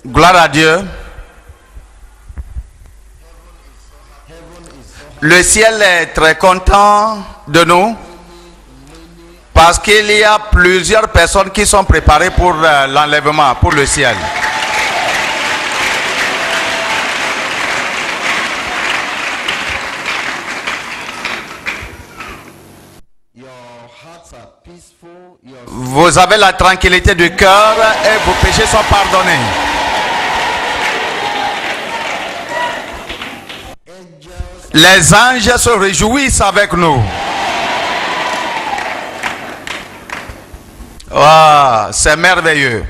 Gloire à Dieu. Le ciel est très content de nous parce qu'il y a plusieurs personnes qui sont préparées pour l'enlèvement, pour le ciel. Vous avez la tranquillité du cœur et vos péchés sont pardonnés. Les anges se réjouissent avec nous. Oh, c'est merveilleux.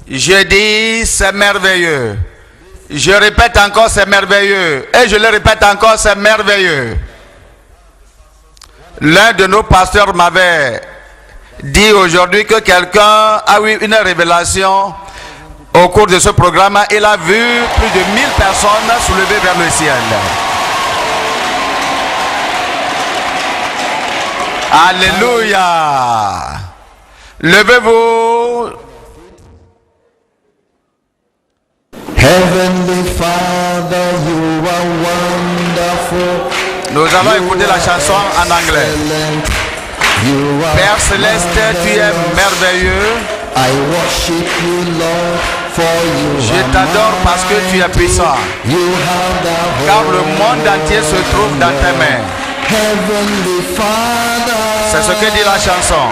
Je dis, c'est merveilleux. Je répète encore, c'est merveilleux. Et je le répète encore, c'est merveilleux. L'un de nos pasteurs m'avait dit aujourd'hui que quelqu'un a eu une révélation au cours de ce programme. Il a vu plus de 1000 personnes soulevées vers le ciel. Alléluia. Levez-vous. Heavenly Father, you are wonderful. Nous allons écouter la chanson en anglais. Père Céleste, tu es merveilleux. I worship you, Lord, for you. Je t'adore parce que tu es puissant. Car le monde entier se trouve dans tes mains. Heavenly Father. C'est ce que dit la chanson.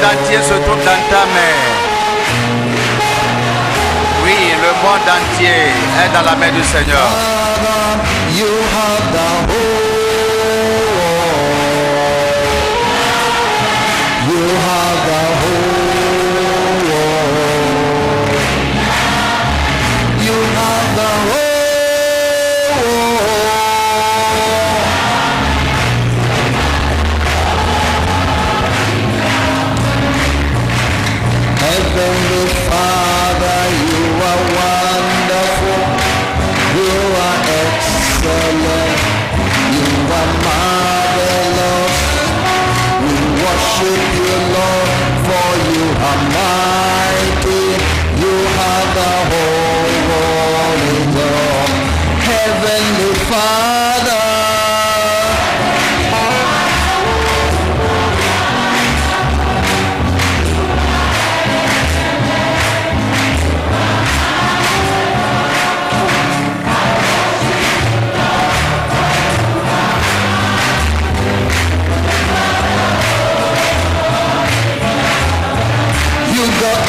Entier se trouve dans ta main. Oui, le monde entier est dans la main du Seigneur. You have the whole. You have the whole. You have the whole. Heavenly Father, you are wonderful, you are excellent, you are marvelous. We worship you, Lord, for you are mighty. You have the whole world in your Heavenly Father.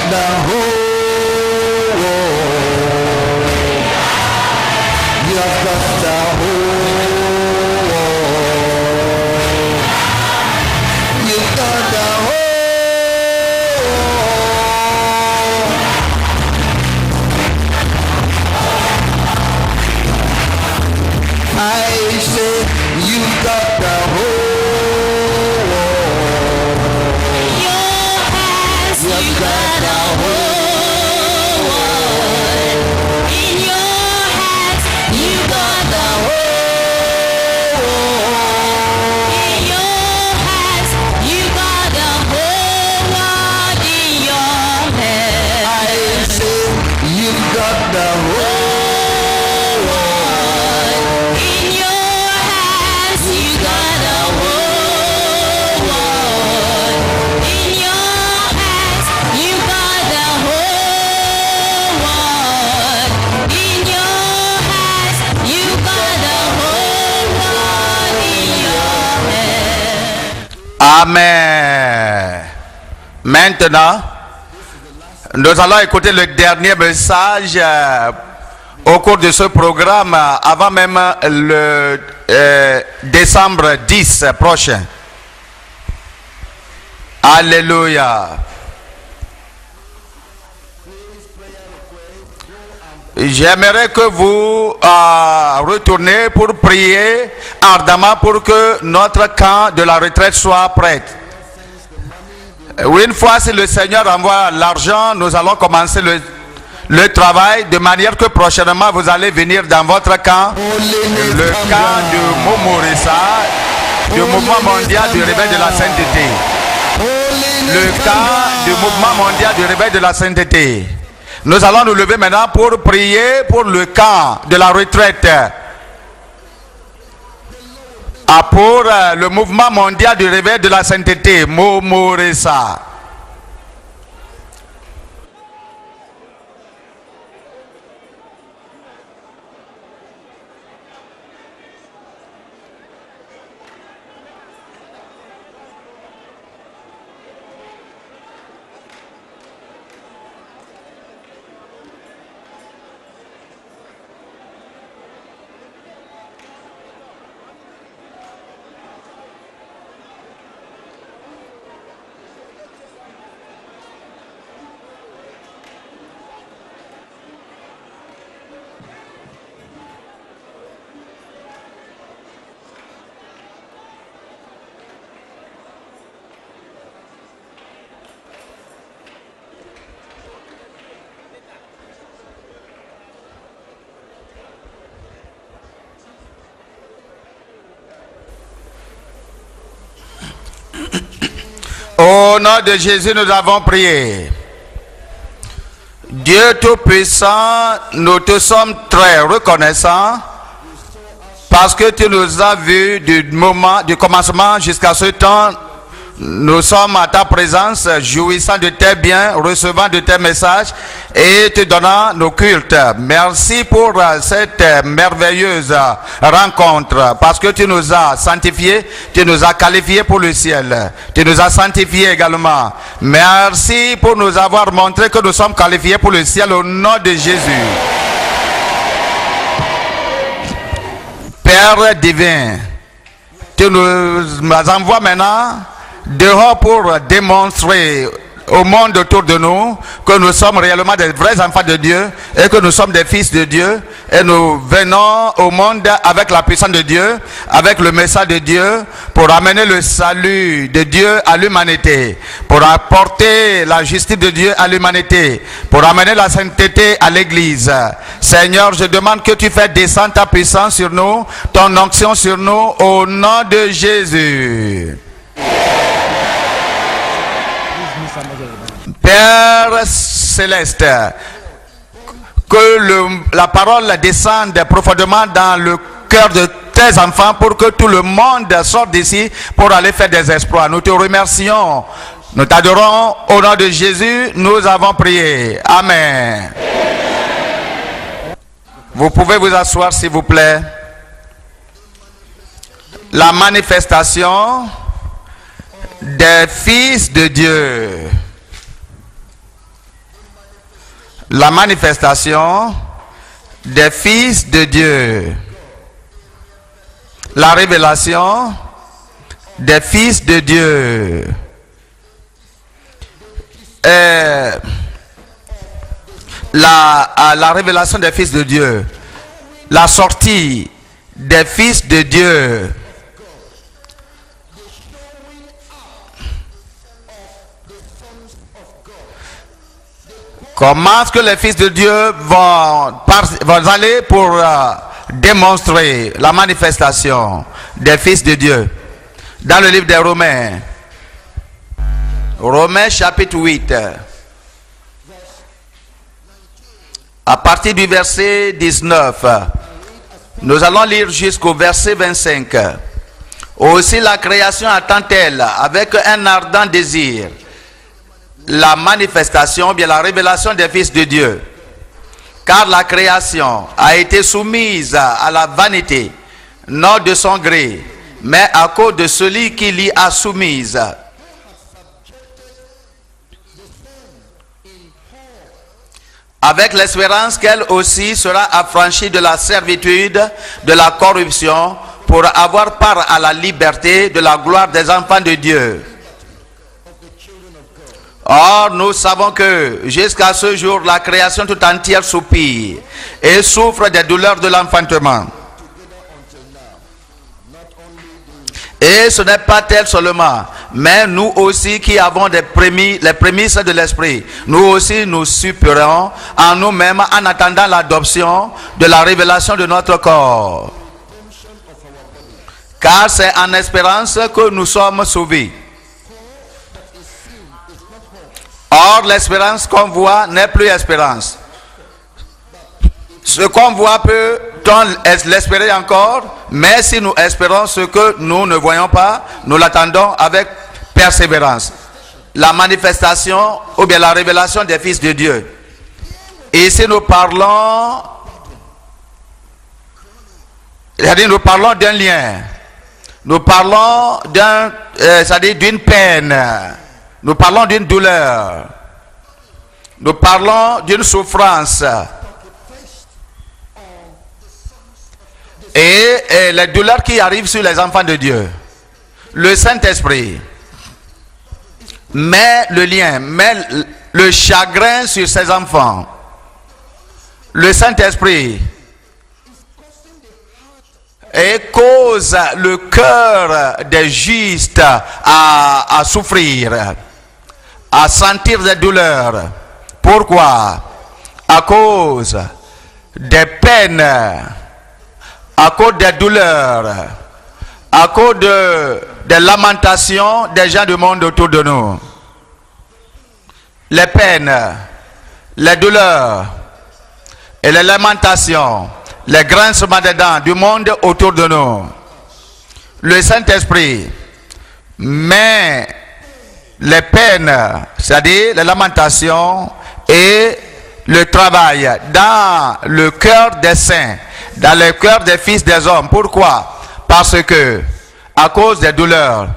The whole world. You have got the whole world. You got the whole world. I say you got the whole world. You got the whole world in your hands. You got the whole world in your hands. You got the whole world in your hands. I say you got the whole world in your hands. You got the whole world in your hands. You got the whole world in your hands. You got the whole world in your hands. Amen. Maintenant, nous allons écouter le dernier message au cours de ce programme, avant même le décembre 10 prochain. Alléluia. J'aimerais que vous retournez pour prier ardemment pour que notre camp de la retraite soit prêt. Une fois si le Seigneur envoie l'argent, nous allons commencer le travail de manière que prochainement vous allez venir dans votre camp, le camp de Momoresa, du mouvement mondial du réveil de la sainteté. Le camp du mouvement mondial du réveil de la sainteté. Nous allons nous lever maintenant pour prier pour le camp de la retraite. Pour le mouvement mondial du réveil de la sainteté, Momoresa. Au nom de Jésus, nous avons prié. Dieu Tout-Puissant, nous te sommes très reconnaissants parce que tu nous as vus du commencement jusqu'à ce temps. Nous sommes à ta présence, jouissant de tes biens, recevant de tes messages et te donnant nos cultes. Merci pour cette merveilleuse rencontre, parce que tu nous as sanctifiés, tu nous as qualifiés pour le ciel. Tu nous as sanctifiés également. Merci pour nous avoir montré que nous sommes qualifiés pour le ciel au nom de Jésus. Père divin, tu nous envoies maintenant dehors pour démontrer au monde autour de nous que nous sommes réellement des vrais enfants de Dieu et que nous sommes des fils de Dieu, et nous venons au monde avec la puissance de Dieu, avec le message de Dieu, pour amener le salut de Dieu à l'humanité, pour apporter la justice de Dieu à l'humanité, pour amener la sainteté à l'église. Seigneur, je demande que tu fasses descendre ta puissance sur nous, ton onction sur nous, au nom de Jésus. Père céleste, que la parole descende profondément dans le cœur de tes enfants pour que tout le monde sorte d'ici pour aller faire des exploits. Nous te remercions, nous t'adorons, au nom de Jésus, nous avons prié. Amen. Vous pouvez vous asseoir s'il vous plaît. La manifestation des fils de Dieu. La manifestation des fils de Dieu. La révélation des fils de Dieu. La révélation des fils de Dieu. La sortie des fils de Dieu. Comment est-ce que les fils de Dieu vont aller pour démontrer la manifestation des fils de Dieu? Dans le livre des Romains, Romains chapitre 8, à partir du verset 19, nous allons lire jusqu'au verset 25. Aussi la création attend-elle avec un ardent désir la manifestation, bien la révélation des fils de Dieu. Car la création a été soumise à la vanité, non de son gré, mais à cause de celui qui l'y a soumise. Avec l'espérance qu'elle aussi sera affranchie de la servitude, de la corruption, pour avoir part à la liberté de la gloire des enfants de Dieu. Or, nous savons que jusqu'à ce jour, la création tout entière soupire et souffre des douleurs de l'enfantement. Et ce n'est pas tel seulement, mais nous aussi qui avons les prémices de l'esprit, nous aussi nous soupirons en nous-mêmes en attendant l'adoption de la révélation de notre corps. Car c'est en espérance que nous sommes sauvés. Or, l'espérance qu'on voit n'est plus espérance. Ce qu'on voit peut-on l'espérer encore, mais si nous espérons ce que nous ne voyons pas, nous l'attendons avec persévérance. La manifestation ou bien la révélation des fils de Dieu. Et si nous parlons, nous parlons d'un lien, nous parlons c'est-à-dire d'une peine, nous parlons d'une douleur, nous parlons d'une souffrance. Et les douleurs qui arrivent sur les enfants de Dieu. Le Saint-Esprit met le lien, met le chagrin sur ses enfants. Le Saint-Esprit et cause le cœur des justes à souffrir, à sentir des douleurs. Pourquoi? À cause des peines, à cause des douleurs, à cause des lamentations des gens du monde autour de nous. Les peines, les douleurs et les lamentations, les grincements des dents du monde autour de nous. Le Saint-Esprit met les peines, c'est-à-dire les lamentations et le travail dans le cœur des saints, dans le cœur des fils des hommes. Pourquoi? Parce que à cause des douleurs,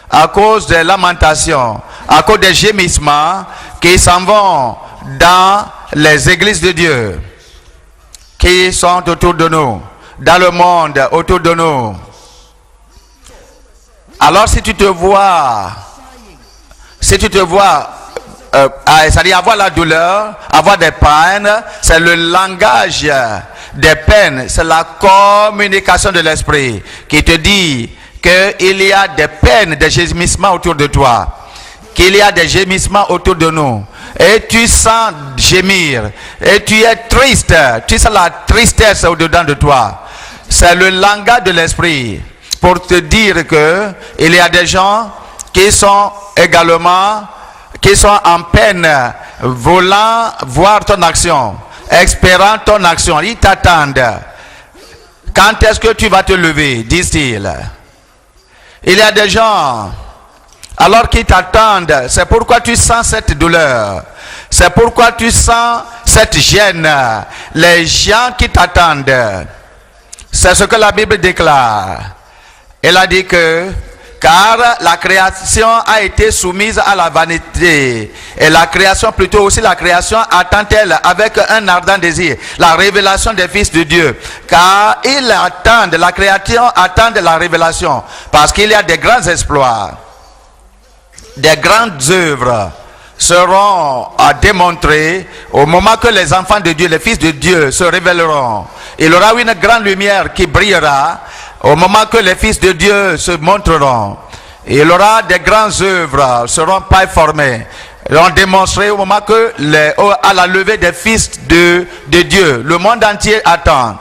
à cause des lamentations, à cause des gémissements qui s'en vont dans les églises de Dieu, qui sont autour de nous, dans le monde autour de nous. Alors si tu te vois, c'est-à-dire avoir la douleur, avoir des peines, c'est le langage des peines, c'est la communication de l'esprit qui te dit qu'il y a des peines, des gémissements autour de toi, qu'il y a des gémissements autour de nous, et tu sens gémir, et tu es triste, tu sens la tristesse au-dedans de toi. C'est le langage de l'esprit pour te dire que il y a des gens qui sont également en peine, voulant voir ton action, espérant ton action. Ils t'attendent. Quand est-ce que tu vas te lever, disent-ils. Il y a des gens, alors qu'ils t'attendent, c'est pourquoi tu sens cette douleur, c'est pourquoi tu sens cette gêne. Les gens qui t'attendent, c'est ce que la Bible déclare. Elle a dit que car la création a été soumise à la vanité. Et la création, plutôt aussi la création, attend-elle avec un ardent désir la révélation des fils de Dieu. Car ils attendent, la création attend la révélation. Parce qu'il y a des grands exploits, des grandes œuvres seront à démontrer au moment que les enfants de Dieu, les fils de Dieu se révéleront. Il y aura une grande lumière qui brillera au moment que les fils de Dieu se montreront. Il y aura des grandes œuvres seront pas formées, seront démontrées au moment que à la levée des fils de Dieu. Le monde entier attend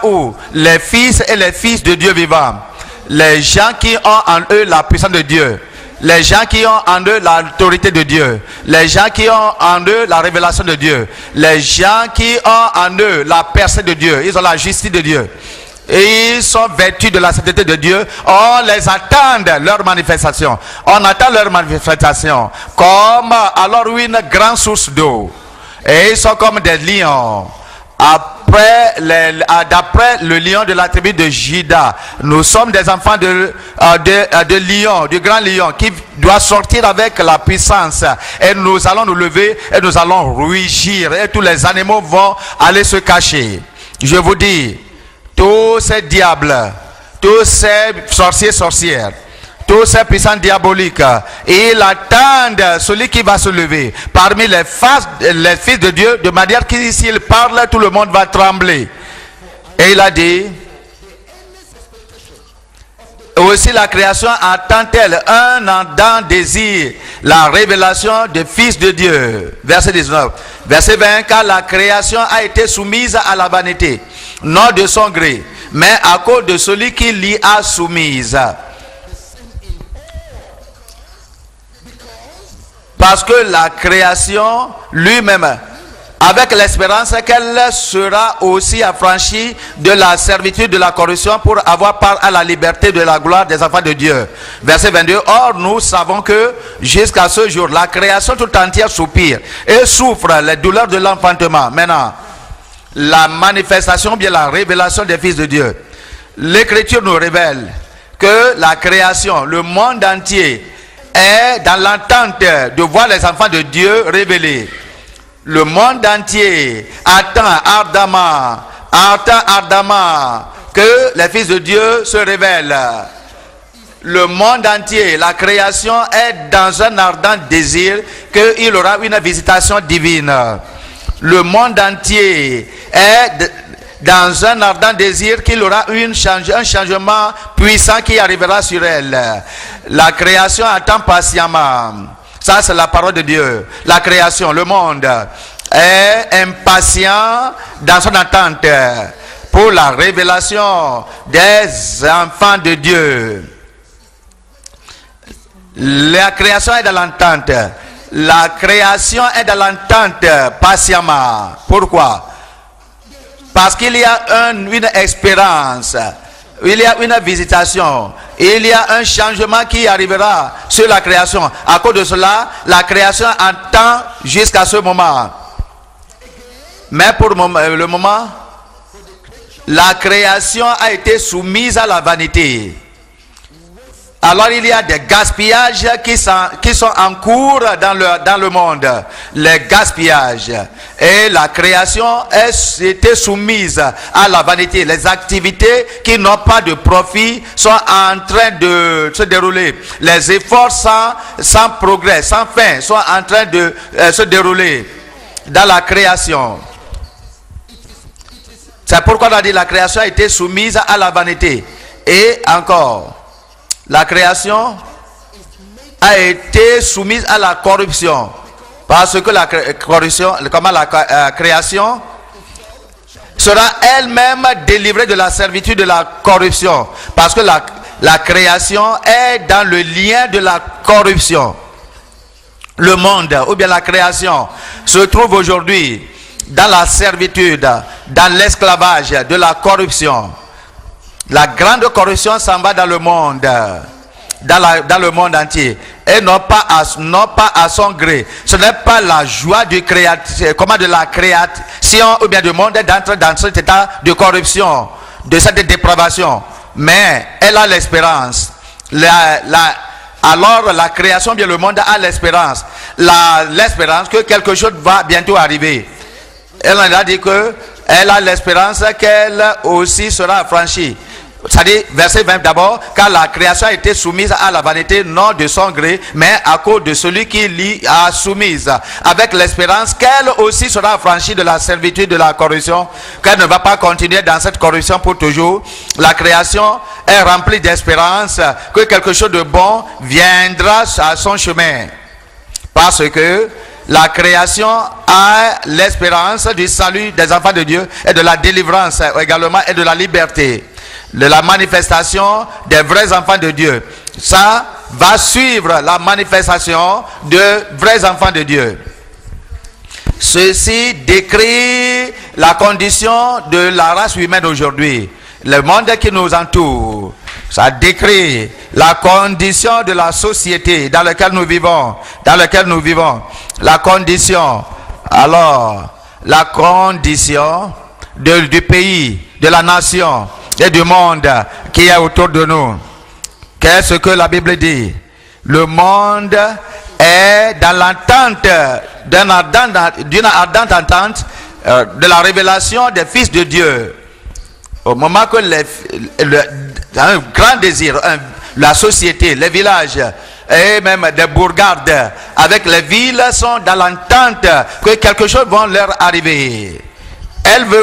où les fils et les fils de Dieu vivants, les gens qui ont en eux la puissance de Dieu, les gens qui ont en eux l'autorité de Dieu, les gens qui ont en eux la révélation de Dieu, les gens qui ont en eux la percée de Dieu, ils ont la justice de Dieu, et ils sont vêtus de la sainteté de Dieu. On les attend leur manifestation, on attend leur manifestation comme alors une grande source d'eau, et ils sont comme des lions. D'après le lion de la tribu de Juda, nous sommes des enfants de lion, du grand lion qui doit sortir avec la puissance, et nous allons nous lever et nous allons rugir et tous les animaux vont aller se cacher. Je vous dis, tous ces diables, tous ces sorciers, sorcières, tous ces puissants diaboliques. Et ils attendent celui qui va se lever parmi les fils de Dieu, de manière que s'il parle, tout le monde va trembler. Et il a dit, aussi la création attend-elle, un ardent désir, la révélation des fils de Dieu. Verset 19. Verset 20, car la création a été soumise à la vanité, non de son gré, mais à cause de celui qui l'y a soumise. Parce que la création lui-même, avec l'espérance qu'elle sera aussi affranchie de la servitude de la corruption pour avoir part à la liberté de la gloire des enfants de Dieu. Verset 22. Or, nous savons que jusqu'à ce jour, la création tout entière soupire et souffre les douleurs de l'enfantement. Maintenant, la manifestation, bien la révélation des fils de Dieu. L'Écriture nous révèle que la création, le monde entier, est dans l'attente de voir les enfants de Dieu révélés. Le monde entier attend ardemment que les fils de Dieu se révèlent. Le monde entier, la création est dans un ardent désir qu'il aura une visitation divine. Le monde entier est dans un ardent désir qu'il aura un changement puissant qui arrivera sur elle. La création attend patiemment. Ça, c'est la parole de Dieu. La création, le monde est impatient dans son attente pour la révélation des enfants de Dieu. La création est dans l'attente. La création est dans l'attente patiemment. Pourquoi? Parce qu'il y a une espérance. Il y a une visitation, il y a un changement qui arrivera sur la création. À cause de cela, la création attend jusqu'à ce moment. Mais pour le moment, la création a été soumise à la vanité. Alors il y a des gaspillages qui sont en cours dans le monde. Les gaspillages. Et la création a été soumise à la vanité. Les activités qui n'ont pas de profit sont en train de se dérouler. Les efforts sans progrès, sans fin, sont en train de se dérouler dans la création. C'est pourquoi on a dit la création a été soumise à la vanité. Et encore, la création a été soumise à la corruption. Parce que la création sera elle-même délivrée de la servitude de la corruption. Parce que la création est dans le lien de la corruption. Le monde, ou bien la création, se trouve aujourd'hui dans la servitude, dans l'esclavage de la corruption. La grande corruption s'en va dans le monde, dans le monde entier, et non pas à son gré. Ce n'est pas la joie de la création ou bien du monde d'entrer dans cet état de corruption, de cette dépravation, mais elle a l'espérance. Alors la création, bien le monde a l'espérance, l'espérance que quelque chose va bientôt arriver. Elle a dit que elle a l'espérance qu'elle aussi sera affranchie. C'est-à-dire, verset 20 d'abord, car la création a été soumise à la vanité, non de son gré, mais à cause de celui qui l'y a soumise, avec l'espérance qu'elle aussi sera affranchie de la servitude de la corruption, qu'elle ne va pas continuer dans cette corruption pour toujours. La création est remplie d'espérance que quelque chose de bon viendra à son chemin. Parce que la création a l'espérance du salut des enfants de Dieu et de la délivrance également et de la liberté. De la manifestation des vrais enfants de Dieu. Ça va suivre la manifestation de vrais enfants de Dieu. Ceci décrit la condition de la race humaine aujourd'hui. Le monde qui nous entoure. Ça décrit la condition de la société dans laquelle nous vivons. La condition. Alors, la condition du pays, de la nation et du monde qui est autour de nous. Qu'est-ce que la Bible dit? Le monde est dans l'attente d'une ardente attente de la révélation des fils de Dieu. Au moment que un grand désir, la société, les villages et même des bourgades avec les villes sont dans l'entente que quelque chose va leur arriver.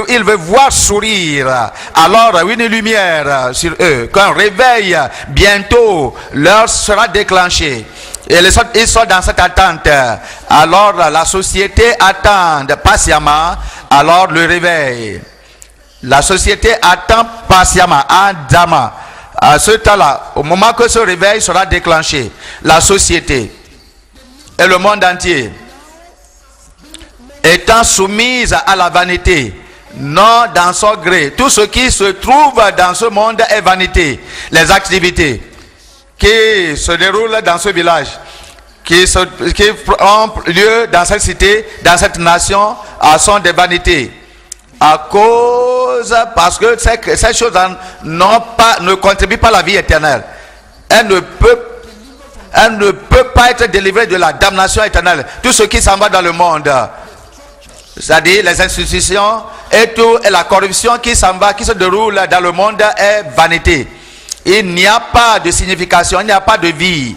Il veut voir sourire, alors une lumière sur eux, qu'un réveil bientôt leur sera déclenché. Et ils sont dans cette attente. Alors la société attend patiemment, alors le réveil. La société attend patiemment, ardemment. À ce temps-là, au moment que ce réveil sera déclenché, la société et le monde entier étant soumise à la vanité, non dans son gré. Tout ce qui se trouve dans ce monde est vanité. Les activités qui se déroulent dans ce village, qui ont lieu dans cette cité, dans cette nation, sont des vanités. Parce que ces choses ne contribuent pas à la vie éternelle. Elle ne peut pas être délivrée de la damnation éternelle. Tout ce qui s'en va dans le monde, c'est-à-dire les institutions et tout, et la corruption qui s'en va, qui se déroule dans le monde est vanité. Il n'y a pas de signification, il n'y a pas de vie.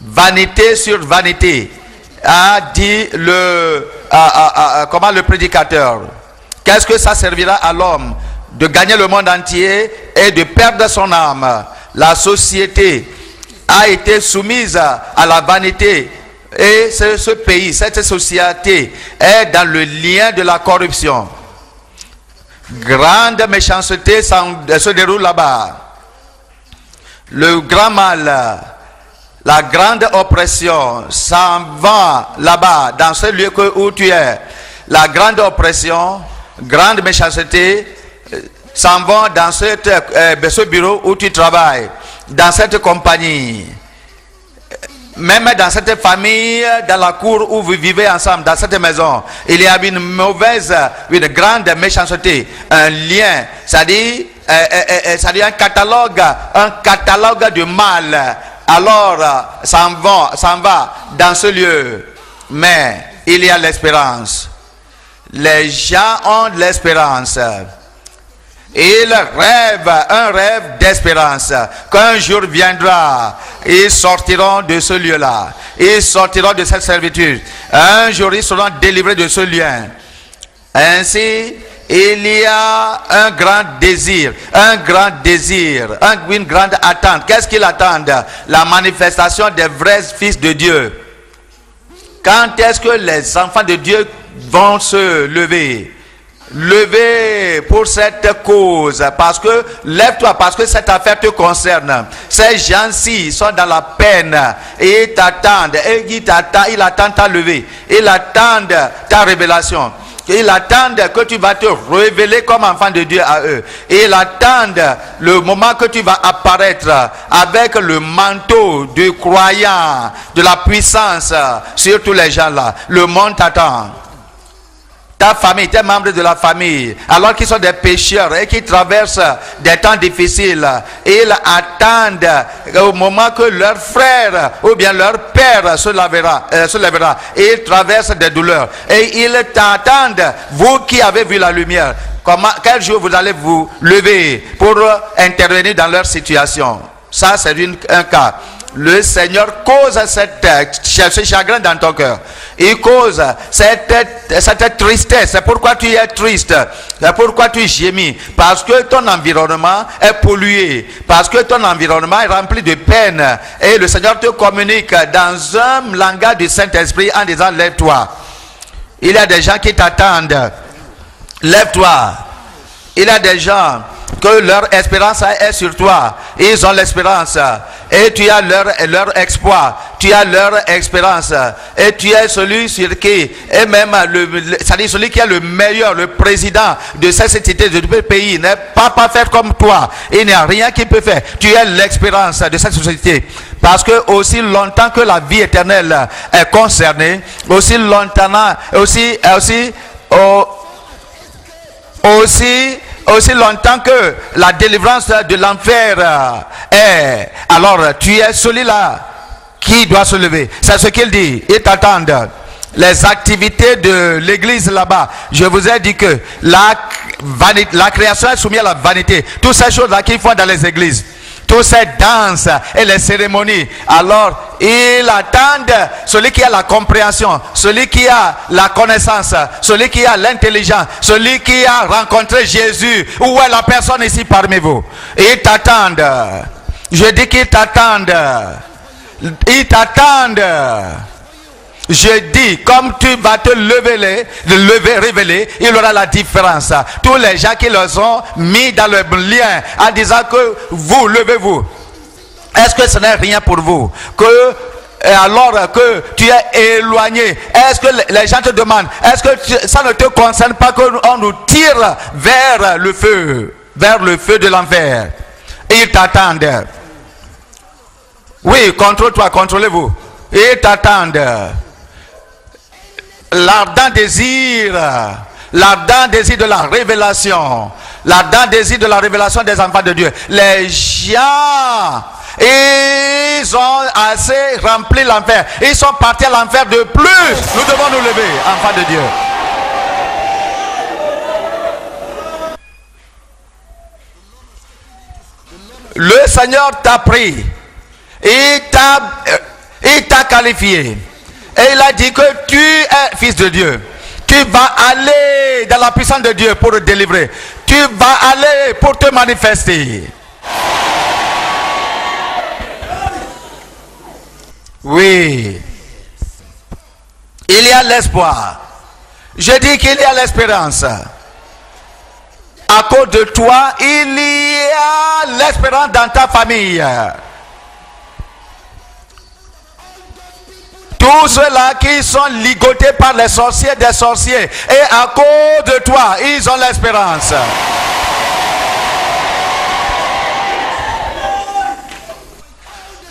Vanité sur vanité, a dit le prédicateur. Qu'est-ce que ça servira à l'homme de gagner le monde entier et de perdre son âme? La société a été soumise à la vanité et ce pays, cette société est dans le lien de la corruption. Grande méchanceté se déroule là-bas. Le grand mal, la grande oppression s'en va là-bas, dans ce lieu où tu es. La grande oppression, grande méchanceté s'en vont dans ce bureau où tu travailles, dans cette compagnie, même dans cette famille, dans la cour où vous vivez ensemble, dans cette maison. Il y a une grande méchanceté, un lien, c'est-à-dire un catalogue du mal. Alors, s'en va dans ce lieu. Mais il y a l'espérance. Les gens ont de l'espérance. Ils rêvent un rêve d'espérance. Qu'un jour viendra, ils sortiront de ce lieu-là. Ils sortiront de cette servitude. Un jour, ils seront délivrés de ce lien. Ainsi, il y a un grand désir, une grande attente. Qu'est-ce qu'ils attendent? La manifestation des vrais fils de Dieu. Quand est-ce que les enfants de Dieu vont se lever? Lever pour cette cause, parce que lève-toi, parce que cette affaire te concerne. Ces gens-ci sont dans la peine et ils t'attendent, ils attendent ta levée, ils attendent ta révélation. Ils attendent que tu vas te révéler comme enfant de Dieu à eux. Ils attendent le moment que tu vas apparaître avec le manteau du croyant, de la puissance sur tous les gens là. Le monde t'attend. Ta famille, tes membres de la famille, alors qu'ils sont des pécheurs et qui traversent des temps difficiles, ils attendent au moment que leur frère ou bien leur père se lèvera. Et ils traversent des douleurs. Et ils t'attendent, vous qui avez vu la lumière. Quel jour vous allez vous lever pour intervenir dans leur situation? Ça, c'est un cas. Le Seigneur cause ce chagrin dans ton cœur. Il cause cette tristesse. C'est pourquoi tu es triste. C'est pourquoi tu gémis. Parce que ton environnement est pollué. Parce que ton environnement est rempli de peine. Et le Seigneur te communique dans un langage du Saint-Esprit en disant: lève-toi. Il y a des gens qui t'attendent. Lève-toi. Il y a des gens que leur espérance est sur toi. Ils ont l'espérance. Et tu as leur exploit. Tu as leur espérance. Et tu es celui sur qui, et même c'est-à-dire celui qui est le meilleur, le président de cette société, de ce pays, n'est pas faire comme toi. Il n'y a rien qui peut faire. Tu es l'expérience de cette société. Parce que aussi longtemps que la vie éternelle est concernée, aussi longtemps que la délivrance de l'enfer est, alors tu es celui-là qui doit se lever. C'est ce qu'il dit. Ils t'attendent. Les activités de l'église là-bas, je vous ai dit que la création est soumise à la vanité. Toutes ces choses-là qu'ils font dans les églises, toutes ces danses et les cérémonies. Alors, ils attendent celui qui a la compréhension, celui qui a la connaissance, celui qui a l'intelligence, celui qui a rencontré Jésus. Où est la personne ici parmi vous? Ils t'attendent. Je dis qu'ils t'attendent. Ils t'attendent. Je dis, comme tu vas te révéler, il y aura la différence. Tous les gens qui les ont mis dans le lien en disant que vous, levez-vous. Est-ce que ce n'est rien pour vous? Alors que tu es éloigné, est-ce que les gens te demandent, est-ce que ça ne te concerne pas qu'on nous tire vers le feu de l'enfer? Ils t'attendent. Oui, contrôle-toi, contrôlez-vous. Ils t'attendent. L'ardent désir de la révélation, l'ardent désir de la révélation des enfants de Dieu. Les gens, ils ont assez rempli l'enfer. Ils sont partis à l'enfer de plus. Nous devons nous lever, enfants de Dieu. Le Seigneur t'a pris. Il t'a qualifié. Et il a dit que tu es fils de Dieu. Tu vas aller dans la puissance de Dieu pour te délivrer. Tu vas aller pour te manifester. Oui. Il y a l'espoir. Je dis qu'il y a l'espérance. À cause de toi, il y a l'espérance dans ta famille. Tous ceux-là qui sont ligotés par les sorciers des sorciers, et à cause de toi, ils ont l'espérance.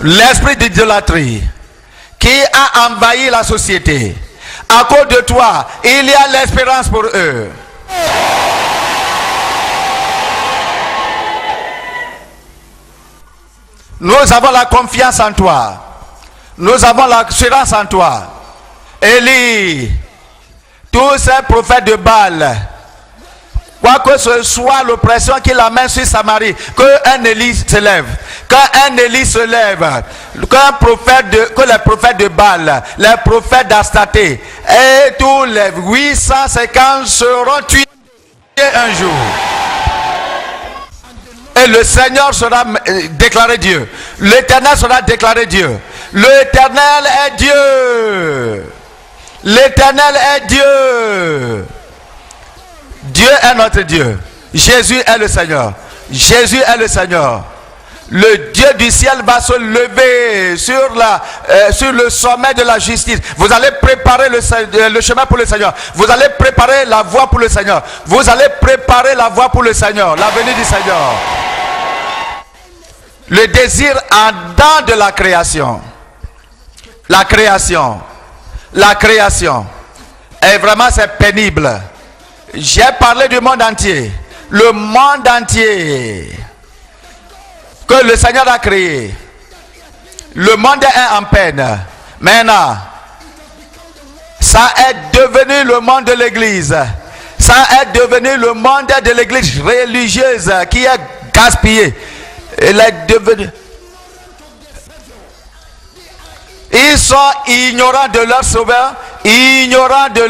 L'esprit d'idolâtrie qui a envahi la société, à cause de toi, il y a l'espérance pour eux. Nous avons la confiance en toi. Nous avons l'assurance en toi. Élie, tous ces prophètes de Baal, quoi que ce soit l'oppression qu'il amène sur Samarie, qu'un Élie se lève, que les prophètes de Baal, les prophètes d'Astaté et tous les 850 seront tués un jour. Et le Seigneur sera déclaré Dieu. L'Éternel sera déclaré Dieu. L'Éternel est Dieu. L'Éternel est Dieu. Dieu est notre Dieu. Jésus est le Seigneur. Jésus est le Seigneur. Le Dieu du ciel va se lever sur le sommet de la justice. Vous allez préparer le chemin pour le Seigneur. Vous allez préparer la voie pour le Seigneur. Vous allez préparer la voie pour le Seigneur. La venue du Seigneur. Le désir ardent de la création. La création. La création. Et vraiment c'est pénible. J'ai parlé du monde entier. Le monde entier que le Seigneur a créé. Le monde est en peine. Maintenant, ça est devenu le monde de l'église. Ça est devenu le monde de l'église religieuse qui est gaspillé. Il est devenu. Ils sont ignorants de leur sauveur, ignorants de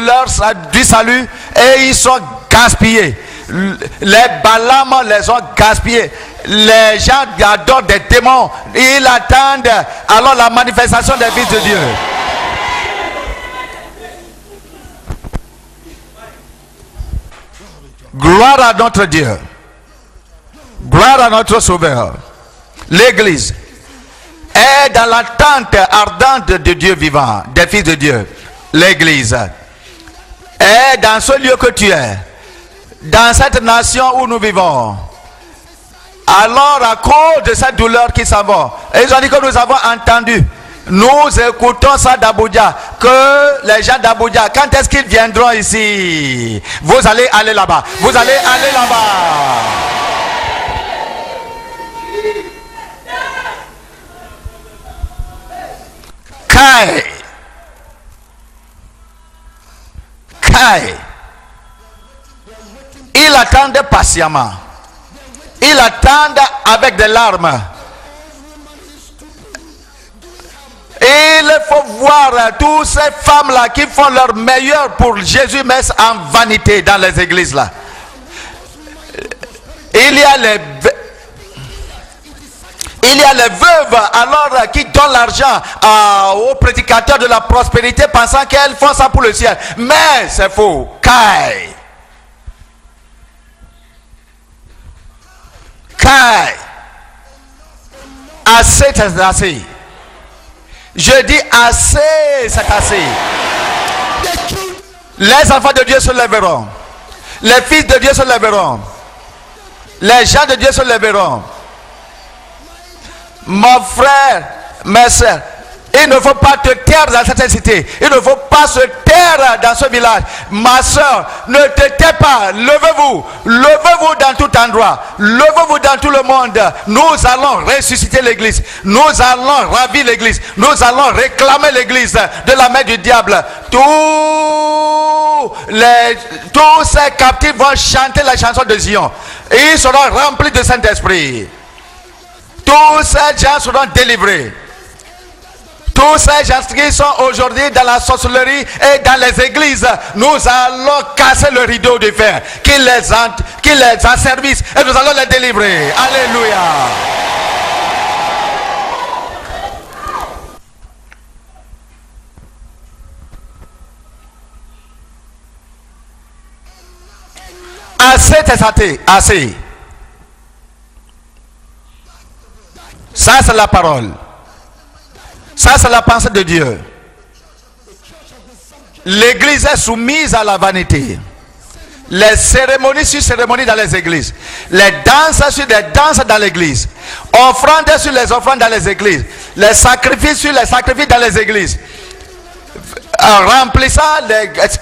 du salut, et ils sont gaspillés. Les Balaam les ont gaspillés. Les gens adorent des démons. Ils attendent alors la manifestation des fils de Dieu. Gloire à notre Dieu. Gloire à notre Sauveur. L'église est dans l'attente ardente de Dieu vivant, des fils de Dieu. L'église est dans ce lieu que tu es, dans cette nation où nous vivons. Alors à cause de cette douleur qui s'en va, ils ont dit que nous avons entendu, nous écoutons ça d'Abuja, que les gens d'Abuja, quand est-ce qu'ils viendront ici? Vous allez aller là-bas, vous allez aller là-bas. Kai. Ils attendent patiemment. Ils attendent avec des larmes. Il faut voir toutes ces femmes-là qui font leur meilleur pour Jésus, mais en vanité dans les églises là. Il y a les veuves alors qui donnent l'argent aux prédicateurs de la prospérité pensant qu'elles font ça pour le ciel. Mais c'est faux. Kai. Assez, c'est assez. Je dis assez, c'est assez. Les enfants de Dieu se lèveront. Les fils de Dieu se lèveront. Les gens de Dieu se lèveront. Mon frère, mes soeurs, il ne faut pas te taire dans cette cité. Il ne faut pas se taire dans ce village. Ma soeur, ne te tais pas. Levez-vous. Levez-vous dans tout endroit. Levez-vous dans tout le monde. Nous allons ressusciter l'église. Nous allons ravir l'église. Nous allons réclamer l'église de la main du diable. Tous ces captifs vont chanter la chanson de Zion. Et ils seront remplis de Saint-Esprit. Tous ces gens seront délivrés. Tous ces gens qui sont aujourd'hui dans la sorcellerie et dans les églises, nous allons casser le rideau de fer qui les asservissent et nous allons les délivrer. Alléluia. Assez, t'es assez. Ça, c'est la parole. Ça, c'est la pensée de Dieu. L'église est soumise à la vanité. Les cérémonies sur cérémonies dans les églises. Les danses sur les danses dans l'église. Offrandes sur les offrandes dans les églises. Les sacrifices sur les sacrifices dans les églises.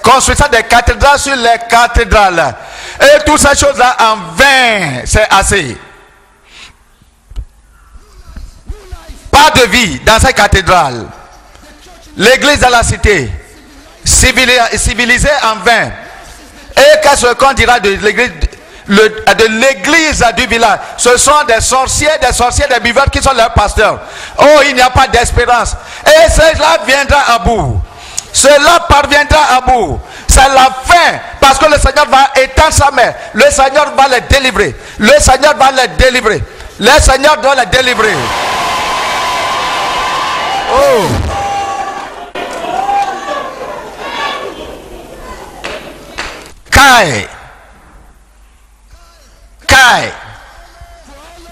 Construisant des cathédrales sur les cathédrales. Et toutes ces choses-là en vain, c'est assez. Pas de vie dans ces cathédrales. L'église de la cité, civilisée en vain. Et qu'est-ce qu'on dira de l'église du village? Ce sont des sorciers, des buveurs qui sont leurs pasteurs. Oh, il n'y a pas d'espérance. Et cela viendra à bout. Cela parviendra à bout. C'est la fin. Parce que le Seigneur va étendre sa main. Le Seigneur va les délivrer. Le Seigneur va les délivrer. Le Seigneur doit les délivrer. Oh. Kai.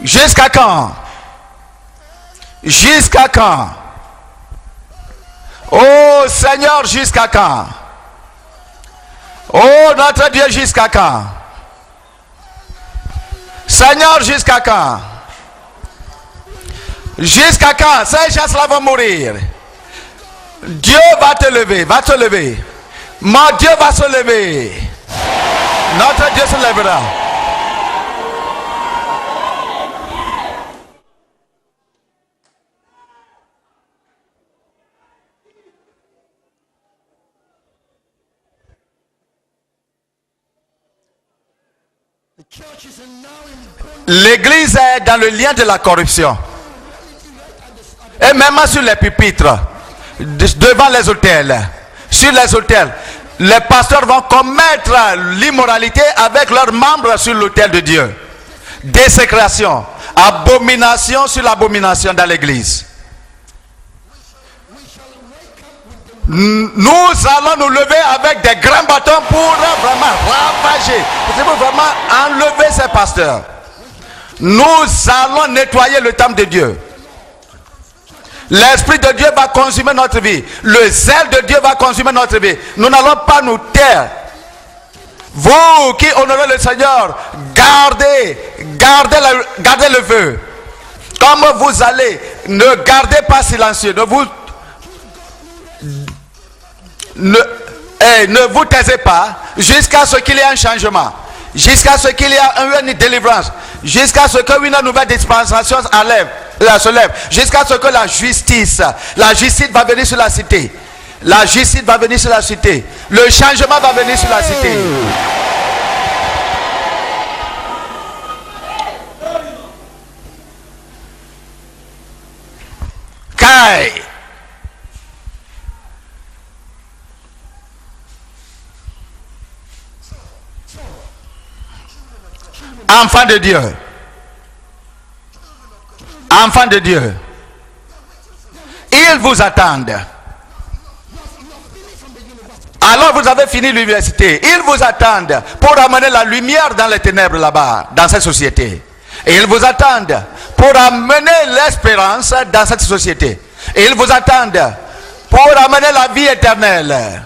Jusqu'à quand? Jusqu'à quand? Oh Seigneur, jusqu'à quand? Oh notre Dieu, jusqu'à quand? Seigneur, jusqu'à quand? Jusqu'à quand? Ces gens-là vont mourir. Dieu va te lever. Mon Dieu va se lever. Notre Dieu se lèvera. L'église est dans le lien de la corruption. Et même sur les pupitres, devant les autels, sur les autels, les pasteurs vont commettre l'immoralité avec leurs membres sur l'autel de Dieu. Désécration, abomination sur l'abomination dans l'église. Nous allons nous lever avec des grands bâtons pour vraiment ravager, pour vraiment enlever ces pasteurs. Nous allons nettoyer le temple de Dieu. L'Esprit de Dieu va consumer notre vie. Le zèle de Dieu va consumer notre vie. Nous n'allons pas nous taire. Vous qui honorez le Seigneur, gardez le feu. Comme vous allez, ne gardez pas silencieux. Ne vous taisez pas jusqu'à ce qu'il y ait un changement. Jusqu'à ce qu'il y ait une délivrance. Jusqu'à ce qu'une nouvelle dispensation se lève. Jusqu'à ce que la justice va venir sur la cité. La justice va venir sur la cité. Le changement va venir sur la cité. Kai. Enfants de Dieu. Enfants de Dieu. Ils vous attendent. Alors vous avez fini l'université. Ils vous attendent pour amener la lumière dans les ténèbres là-bas, dans cette société. Et ils vous attendent pour amener l'espérance dans cette société. Et ils vous attendent pour amener la vie éternelle.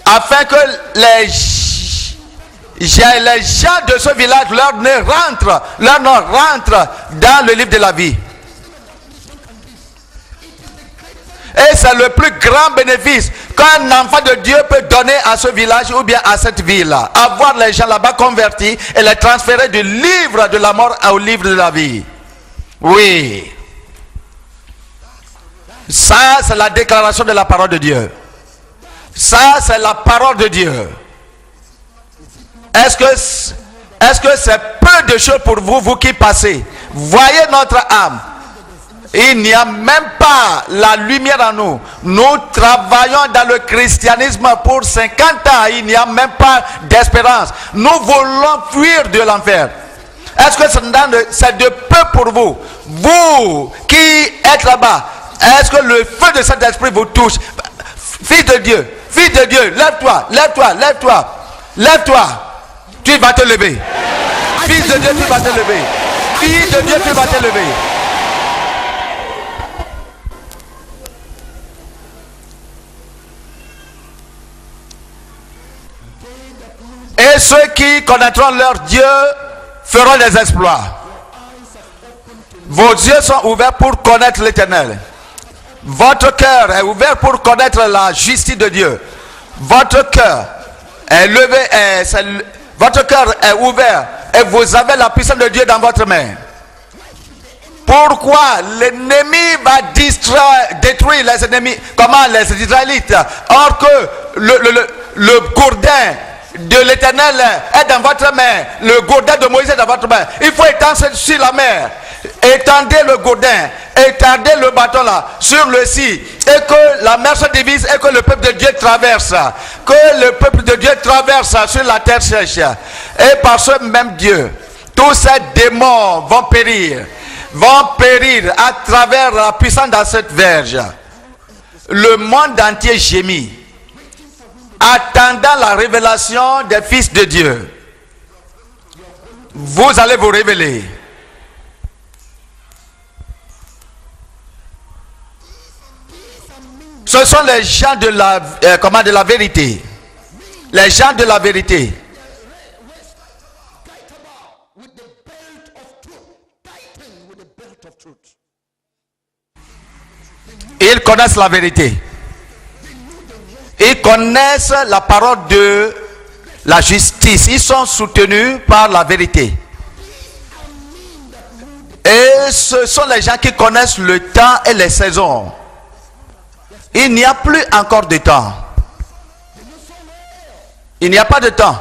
Afin que les gens de ce village, leur nom rentre dans le livre de la vie. Et c'est le plus grand bénéfice qu'un enfant de Dieu peut donner à ce village ou bien à cette ville. Avoir les gens là-bas convertis et les transférer du livre de la mort au livre de la vie. Oui. Ça, c'est la déclaration de la parole de Dieu. Ça, c'est la parole de Dieu. Est-ce que c'est peu de choses pour vous, vous qui passez? Voyez notre âme. Il n'y a même pas la lumière en nous. Nous travaillons dans le christianisme pour 50 ans. Il n'y a même pas d'espérance. Nous voulons fuir de l'enfer. Est-ce que c'est de peu pour vous? Vous qui êtes là-bas, est-ce que le feu de cet esprit vous touche? Fils de Dieu, lève-toi, lève-toi, lève-toi, lève-toi. Tu vas te lever. Fils de Dieu, tu vas te lever. Fils de Dieu, tu vas te lever. Et ceux qui connaîtront leur Dieu feront des exploits. Vos yeux sont ouverts pour connaître l'Éternel. Votre cœur est ouvert pour connaître la justice de Dieu. Votre cœur est levé, votre cœur est ouvert et vous avez la puissance de Dieu dans votre main. Pourquoi l'ennemi va détruire les ennemis? Comment les Israélites? Or que le gourdin de l'Éternel est dans votre main. Le gourdin de Moïse est dans votre main. Il faut étendre sur la mer. Étendez le gourdin, étendez le bâton là sur le sea, et que la mer se divise et que le peuple de Dieu traverse. Que le peuple de Dieu traverse sur la terre sèche. Et par ce même Dieu, tous ces démons vont périr à travers la puissance dans cette verge. Le monde entier gémit, attendant la révélation des fils de Dieu. Vous allez vous révéler. Ce sont les gens de la vérité. Les gens de la vérité. Ils connaissent la vérité. Ils connaissent la parole de la justice. Ils sont soutenus par la vérité. Et ce sont les gens qui connaissent le temps et les saisons. Il n'y a plus encore de temps. Il n'y a pas de temps.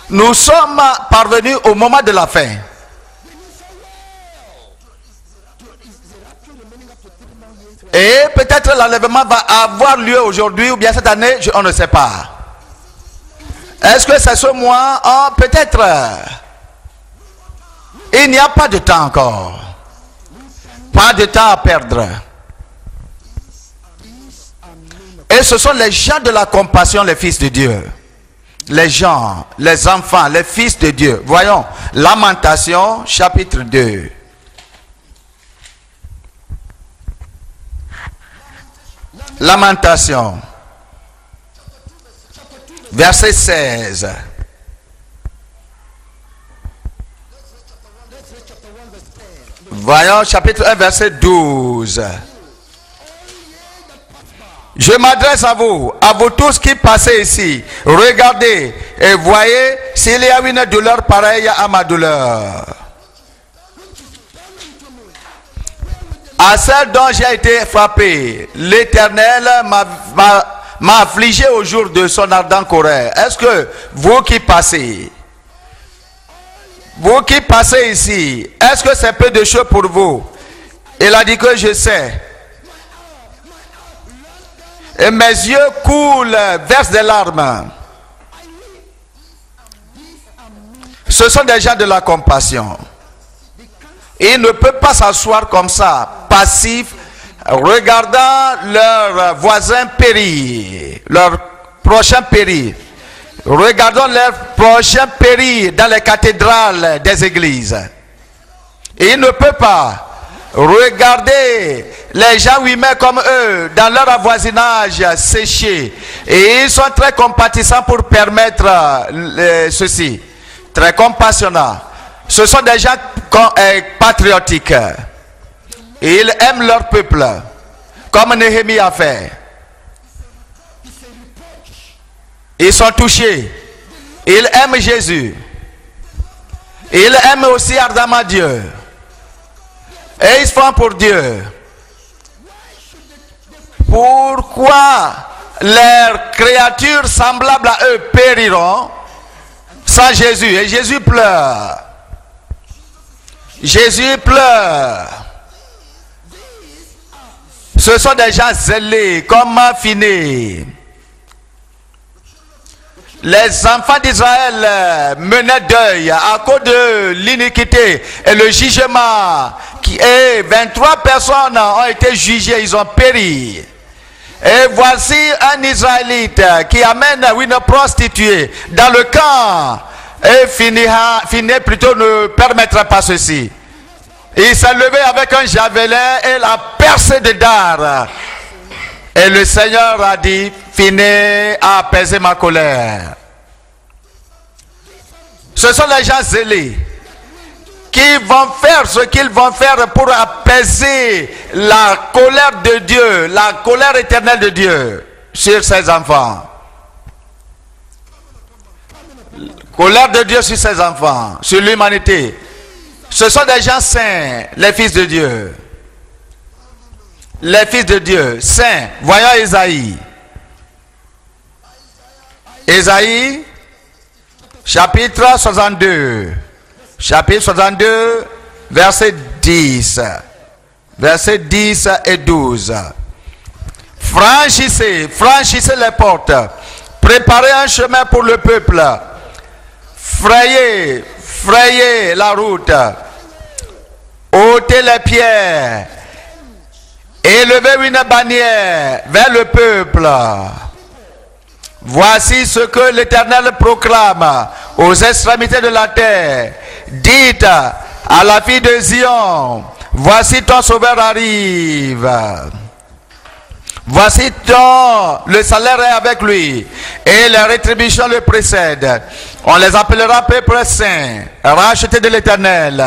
Nous sommes parvenus au moment de la fin. Et peut-être l'enlèvement va avoir lieu aujourd'hui ou bien cette année, on ne sait pas. Est-ce que c'est ce mois? Oh, peut-être. Il n'y a pas de temps encore. Pas de temps à perdre. Et ce sont les gens de la compassion, les fils de Dieu. Les gens, les enfants, les fils de Dieu. Voyons, Lamentation, chapitre 2. Lamentation, verset 16. Voyons, chapitre 1, verset 12. Je m'adresse à vous tous qui passez ici. Regardez et voyez s'il y a une douleur pareille à ma douleur. À celle dont j'ai été frappé, l'Éternel m'a affligé au jour de son ardent colère. Est-ce que vous qui passez ici, est-ce que c'est peu de choses pour vous? Il a dit que je sais. Et mes yeux coulent, versent des larmes. Ce sont des gens de la compassion. Ils ne peuvent pas s'asseoir comme ça, passifs, regardant leurs voisins périr, leur prochain périr. Regardons leur prochain périr dans les cathédrales des églises. Et ils ne peuvent pas regarder les gens humains comme eux dans leur voisinage séché. Et ils sont très compatissants pour permettre ceci. Très compassionnants. Ce sont des gens patriotiques. Et ils aiment leur peuple. Comme Néhémie a fait. Ils sont touchés. Ils aiment Jésus. Ils aiment aussi ardemment Dieu. Et ils font pour Dieu. Pourquoi leurs créatures semblables à eux périront sans Jésus? Et Jésus pleure. Jésus pleure. Ce sont des gens zélés, comme Finnée. Les enfants d'Israël menaient deuil à cause de l'iniquité et le jugement. Et 23 personnes ont été jugées, ils ont péri. Et voici un Israélite qui amène une prostituée dans le camp. Et Finnée plutôt ne permettra pas ceci. Il s'est levé avec un javelin et l'a percé de dards. Et le Seigneur a dit, Finnée a apaisé ma colère. Ce sont les gens zélés qui vont faire ce qu'ils vont faire pour apaiser la colère de Dieu, la colère éternelle de Dieu sur ses enfants. Colère de Dieu sur ses enfants, sur l'humanité. Ce sont des gens saints, les fils de Dieu. Les fils de Dieu, saints. Voyons Ésaïe. Ésaïe, chapitre 62. Chapitre 62, verset 10. Versets 10 et 12. Franchissez, franchissez les portes. Préparez un chemin pour le peuple. Frayez, frayez la route. ôtez les pierres. Élevez une bannière vers le peuple. Voici ce que l'Éternel proclame aux extrémités de la terre. Dites à la fille de Zion, voici ton sauveur arrive. Voici le salaire est avec lui et la rétribution le précède. On les appellera peuple saint, racheté de l'Éternel.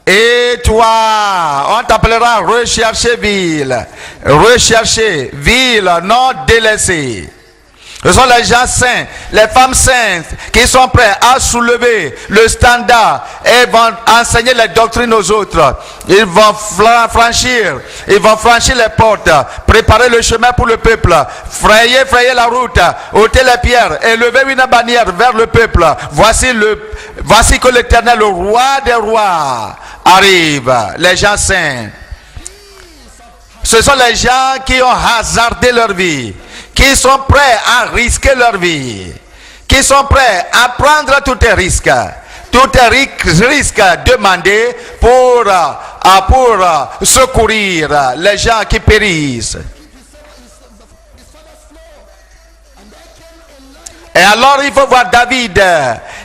Et toi, on t'appellera recherché ville, non délaissée. Ce sont les gens saints, les femmes saintes qui sont prêts à soulever le standard et vont enseigner les doctrines aux autres. Ils vont franchir les portes, préparer le chemin pour le peuple, frayer la route, ôter les pierres, élever une bannière vers le peuple. Voici que l'Éternel, le roi des rois, arrive. Les gens saints. Ce sont les gens qui ont hasardé leur vie, qui sont prêts à risquer leur vie, qui sont prêts à prendre tous les risques demandés pour secourir les gens qui périssent. Et alors il faut voir David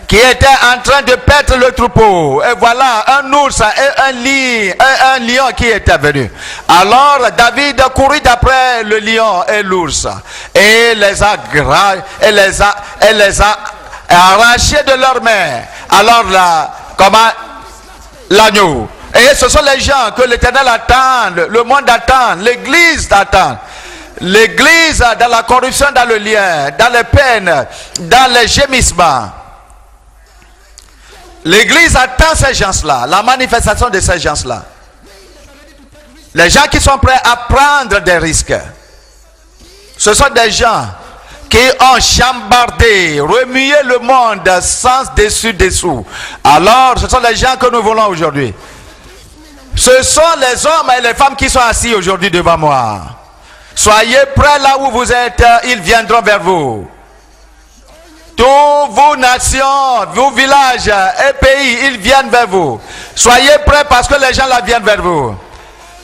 qui était en train de perdre le troupeau. Et voilà un ours et un lion qui était venu. Alors David courut d'après le lion et l'ours et les a arrachés de leurs mains. Alors là, comment l'agneau. Et ce sont les gens que l'Éternel attend, le monde attend, l'Église attend. L'Église dans la corruption, dans le lien, dans les peines, dans les gémissements. L'Église attend ces gens-là, la manifestation de ces gens-là. Les gens qui sont prêts à prendre des risques. Ce sont des gens qui ont chambardé, remué le monde sans dessus-dessous. Alors, ce sont les gens que nous voulons aujourd'hui. Ce sont les hommes et les femmes qui sont assis aujourd'hui devant moi. Soyez prêts là où vous êtes, ils viendront vers vous. Tous vos nations, vos villages et pays, ils viennent vers vous. Soyez prêts parce que les gens là viennent vers vous.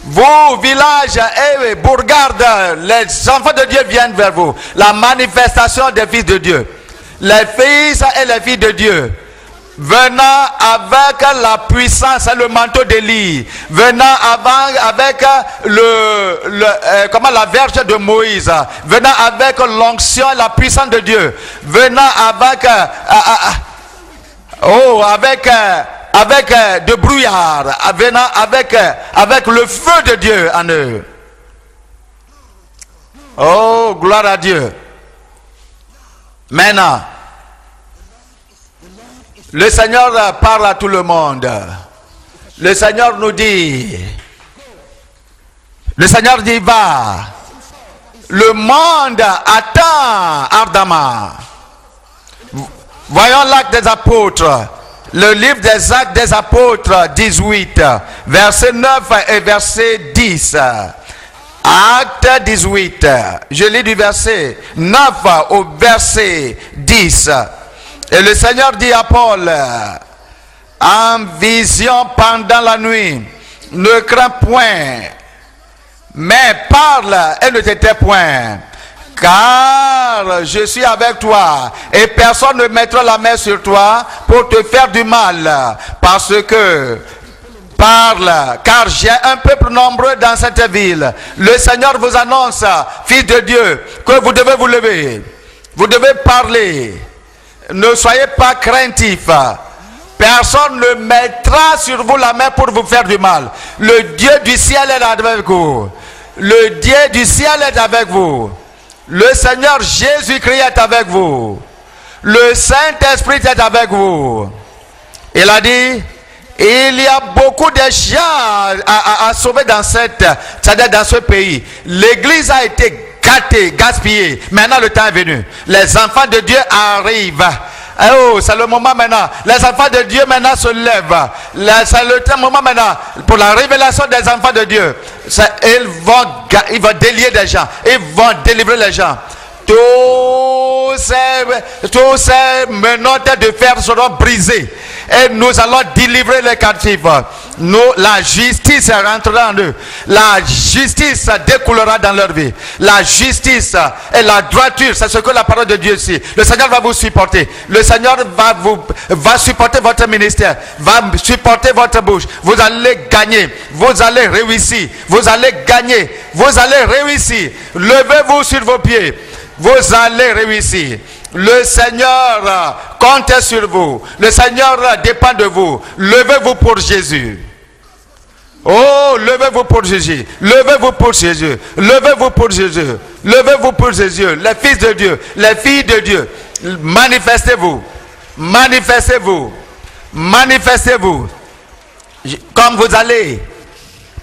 Vos villages et bourgades, les enfants de Dieu viennent vers vous. La manifestation des fils de Dieu. Les fils et les filles de Dieu. Venant avec la puissance et le manteau d'Élie, venant avec la verge de Moïse, venant avec l'onction et la puissance de Dieu, venant avec de brouillard, venant avec le feu de Dieu en eux. Oh, gloire à Dieu. Maintenant, le Seigneur parle à tout le monde. Le Seigneur nous dit, va. Le monde attend ardemment. Voyons l'acte des apôtres. Le livre des actes des apôtres 18, verset 9 et verset 10. Acte 18. Je lis du verset 9 au verset 10. Et le Seigneur dit à Paul, en vision pendant la nuit, ne crains point, mais parle et ne t'étais point, car je suis avec toi, et personne ne mettra la main sur toi pour te faire du mal, parce que parle, car j'ai un peuple nombreux dans cette ville. Le Seigneur vous annonce, fils de Dieu, que vous devez vous lever, vous devez parler. Ne soyez pas craintifs. Personne ne mettra sur vous la main pour vous faire du mal. Le Dieu du ciel est avec vous. Le Dieu du ciel est avec vous. Le Seigneur Jésus-Christ est avec vous. Le Saint-Esprit est avec vous. Il a dit, il y a beaucoup de gens à sauver dans ce pays. L'église a été gâté, gaspillé. Maintenant le temps est venu. Les enfants de Dieu arrivent. Oh, c'est le moment maintenant. Les enfants de Dieu maintenant se lèvent. C'est le moment maintenant pour la révélation des enfants de Dieu. Ils vont délier des gens. Ils vont délivrer les gens. Tous ces menottes de fer seront brisées. Et nous allons délivrer les captifs. La justice rentrera en eux. La justice découlera dans leur vie. La justice et la droiture, c'est ce que la parole de Dieu dit. Le Seigneur va vous supporter. Le Seigneur va supporter votre ministère, va supporter votre bouche. Vous allez gagner. Vous allez réussir. Vous allez gagner. Vous allez réussir. Levez-vous sur vos pieds. Vous allez réussir. Le Seigneur compte sur vous. Le Seigneur dépend de vous. Levez-vous pour Jésus. Oh, levez-vous pour Jésus. Levez-vous pour Jésus. Levez-vous pour Jésus. Levez-vous pour Jésus. Les fils de Dieu, les filles de Dieu. Manifestez-vous. Manifestez-vous. Manifestez-vous. Comme vous allez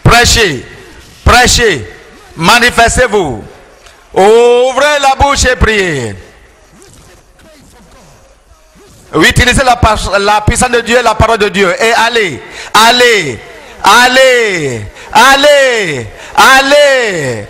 prêcher. Prêchez. Manifestez-vous. Ouvrez la bouche et priez. Utilisez la puissance de Dieu, la parole de Dieu. Et allez, allez, allez, allez, allez.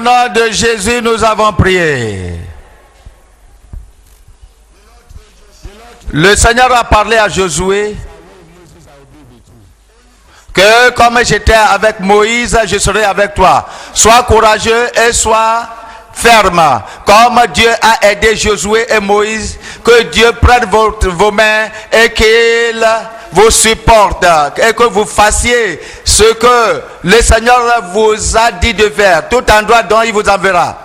nom de Jésus, nous avons prié. Le Seigneur a parlé à Josué que comme j'étais avec Moïse, je serai avec toi. Sois courageux et sois ferme. Comme Dieu a aidé Josué et Moïse, que Dieu prenne vos mains et qu'il vous supporte et que vous fassiez ce que le Seigneur vous a dit de faire. Tout endroit dont il vous enverra.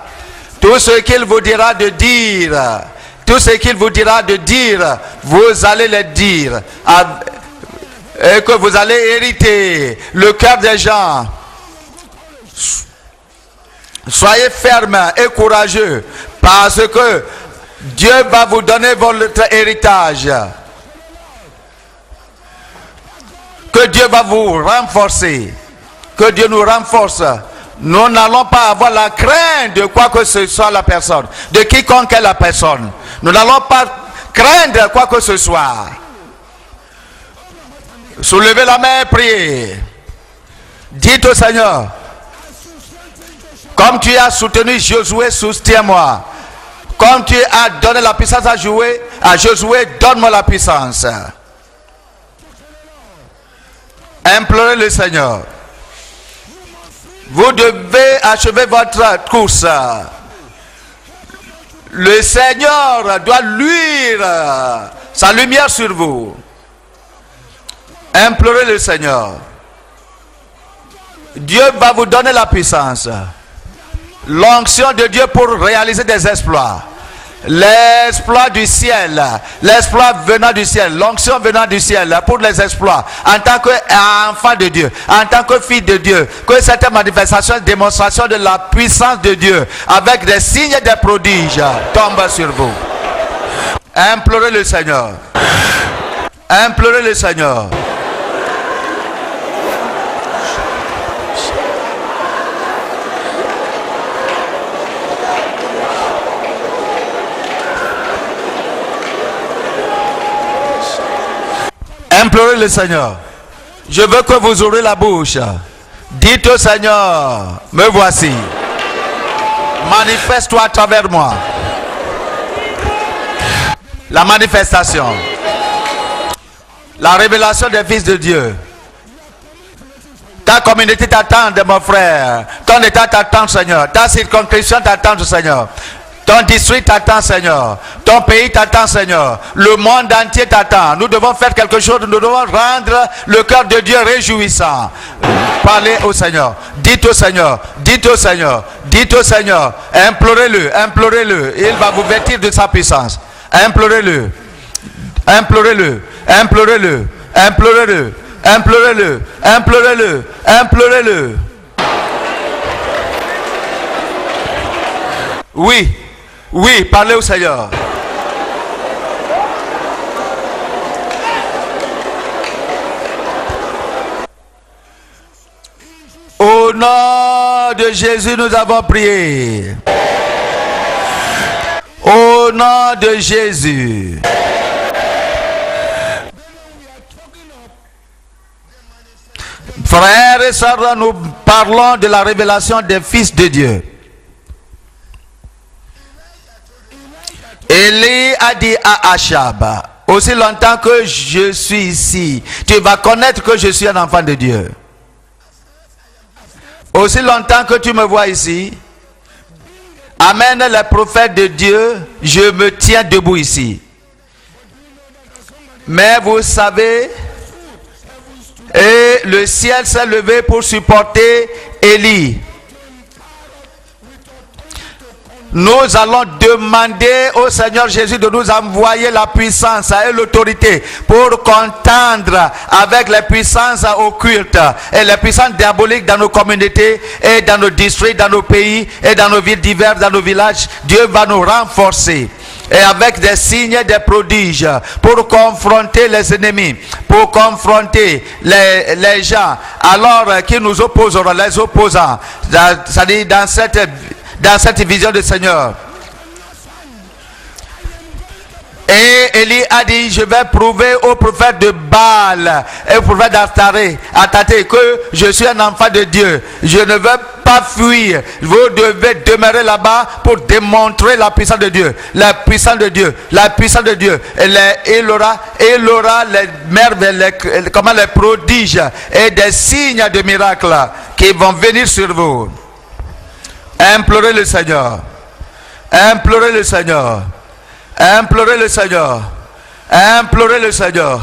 Tout ce qu'il vous dira de dire. Tout ce qu'il vous dira de dire, vous allez le dire. Et que vous allez hériter le cœur des gens. Soyez ferme et courageux parce que Dieu va vous donner votre héritage. Que Dieu va vous renforcer. Que Dieu nous renforce. Nous n'allons pas avoir la crainte de quoi que ce soit la personne. De quiconque est la personne. Nous n'allons pas craindre quoi que ce soit. Soulevez la main et priez. Dites au Seigneur, comme tu as soutenu Josué, soutiens-moi. Comme tu as donné la puissance à Josué, donne-moi la puissance. Implorez le Seigneur. Vous devez achever votre course. Le Seigneur doit luire sa lumière sur vous. Implorez le Seigneur. Dieu va vous donner la puissance. L'onction de Dieu pour réaliser des exploits. L'exploit du ciel. L'exploit venant du ciel. L'onction venant du ciel pour les exploits. En tant qu'enfant de Dieu. En tant que fille de Dieu. Que cette manifestation, démonstration de la puissance de Dieu. Avec des signes et des prodiges. Tombe sur vous. Implorez le Seigneur. Implorez le Seigneur. Implorez le Seigneur. Je veux que vous ouvrez la bouche. Dites au Seigneur, me voici. Manifeste-toi à travers moi. La manifestation. La révélation des fils de Dieu. Ta communauté t'attend, mon frère. Ton état t'attend, Seigneur. Ta circonscription t'attend, Seigneur. Ton district t'attend, Seigneur. Ton pays t'attend, Seigneur. Le monde entier t'attend. Nous devons faire quelque chose. Nous devons rendre le cœur de Dieu réjouissant. Parlez au Seigneur. Dites au Seigneur. Dites au Seigneur. Dites au Seigneur. Implorez-le. Implorez-le. Il va vous vêtir de sa puissance. Implorez-le. Implorez-le. Implorez-le. Implorez-le. Implorez-le. Implorez-le. Implorez-le. Oui. Oui, parlez au Seigneur. Au nom de Jésus, nous avons prié. Au nom de Jésus. Frères et sœurs, nous parlons de la révélation des fils de Dieu. Élie a dit à Achab, aussi longtemps que je suis ici, tu vas connaître que je suis un enfant de Dieu. Aussi longtemps que tu me vois ici, amène les prophètes de Dieu, je me tiens debout ici. Mais vous savez, et le ciel s'est levé pour supporter Élie. Nous allons demander au Seigneur Jésus de nous envoyer la puissance et l'autorité pour contendre avec les puissances occultes et les puissances diaboliques dans nos communautés et dans nos districts, dans nos pays et dans nos villes diverses, dans nos villages. Dieu va nous renforcer. Et avec des signes et des prodiges pour confronter les ennemis, pour confronter les gens alors qui nous opposeront, les opposants, c'est-à-dire dans cette vision du Seigneur. Et Élie a dit, je vais prouver au prophète de Baal et au prophète d'Astaté que je suis un enfant de Dieu. Je ne veux pas fuir. Vous devez demeurer là-bas pour démontrer la puissance de Dieu. La puissance de Dieu. La puissance de Dieu. Il aura les merveilles, les prodiges et des signes de miracles qui vont venir sur vous. Implorez le Seigneur. Implorez le Seigneur. Implorez le Seigneur. Implorez le Seigneur.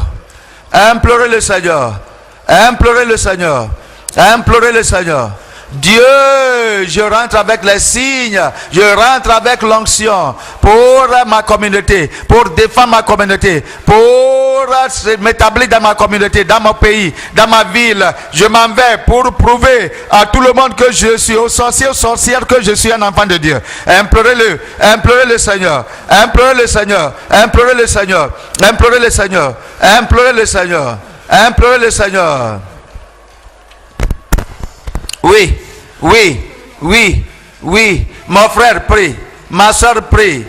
Implorez le Seigneur. Implorez le Seigneur. Implorez le Seigneur. Dieu, je rentre avec les signes, je rentre avec l'onction pour ma communauté, pour défendre ma communauté, pour m'établir dans ma communauté, dans mon pays, dans ma ville. Je m'en vais pour prouver à tout le monde que je suis, aux sorciers, aux sorcières, que je suis un enfant de Dieu. Implorez-le, implorez le Seigneur, implorez le Seigneur, implorez le Seigneur, implorez le Seigneur, implorez le Seigneur, implorez le Seigneur. Oui, oui, oui, oui. Mon frère prie, ma soeur prie.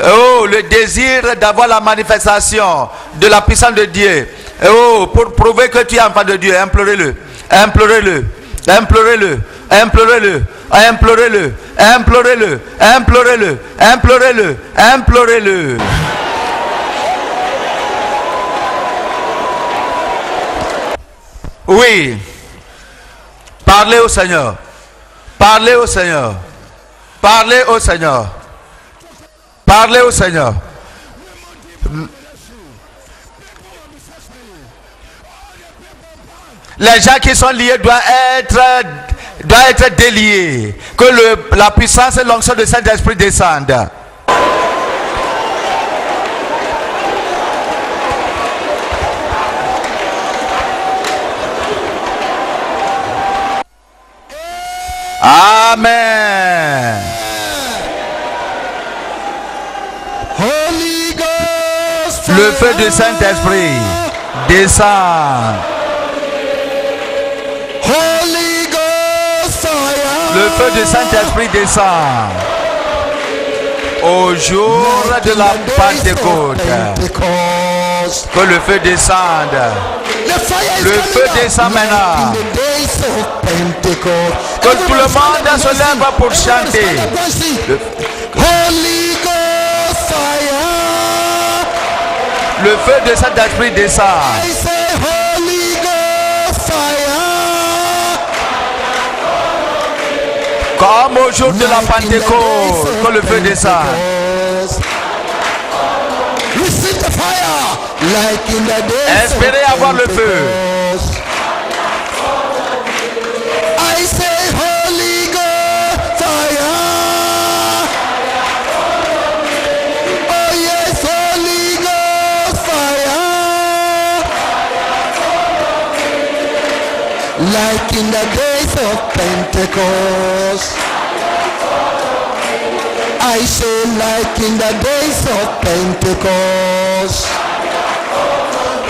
Oh, le désir d'avoir la manifestation de la puissance de Dieu. Oh, pour prouver que tu es enfant de Dieu, implorez-le, implorez-le, implorez-le, implorez-le, implorez-le, implorez-le, implorez-le, implorez-le, implorez-le. Oui. Parlez au Seigneur. Parlez au Seigneur. Parlez au Seigneur. Parlez au Seigneur. Les gens qui sont liés doivent être déliés. Que la puissance et l'onction du Saint-Esprit descendent. Amen. Holy Ghost, Le feu du Saint-Esprit descend. Holy Ghost, fire. Le feu du Saint-Esprit descend. Au jour de la Pentecôte. Que le feu descende. Le feu descend maintenant. Que tout le monde se lève pour chanter. Holy Ghost, fire. Le feu de Saint-Esprit descend. I say Holy Ghost, fire. Comme au jour de la Pentecôte, que le feu descend. Receive the fire, like in the days. Espérez avoir le feu. I say Holy Ghost, fire. Oh yes, Holy Ghost, fire. Like in the days of Pentecost. I say like in the days of Pentecost.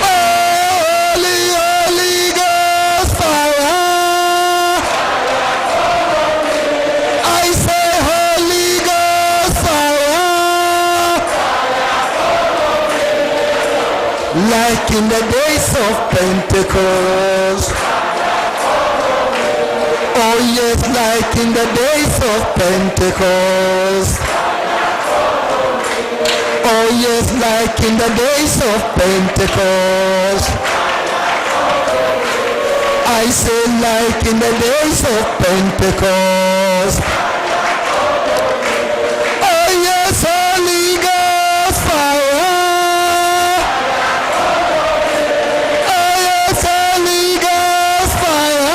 Holy, Holy Ghost fire. I say Holy Ghost fire. Like in the days of Pentecost. Oh yes, like in the days of Pentecost. Oh yes, like in the days of Pentecost. I say like in the days of Pentecost. Oh yes, Holy Ghost fire. Oh yes, Holy Ghost fire.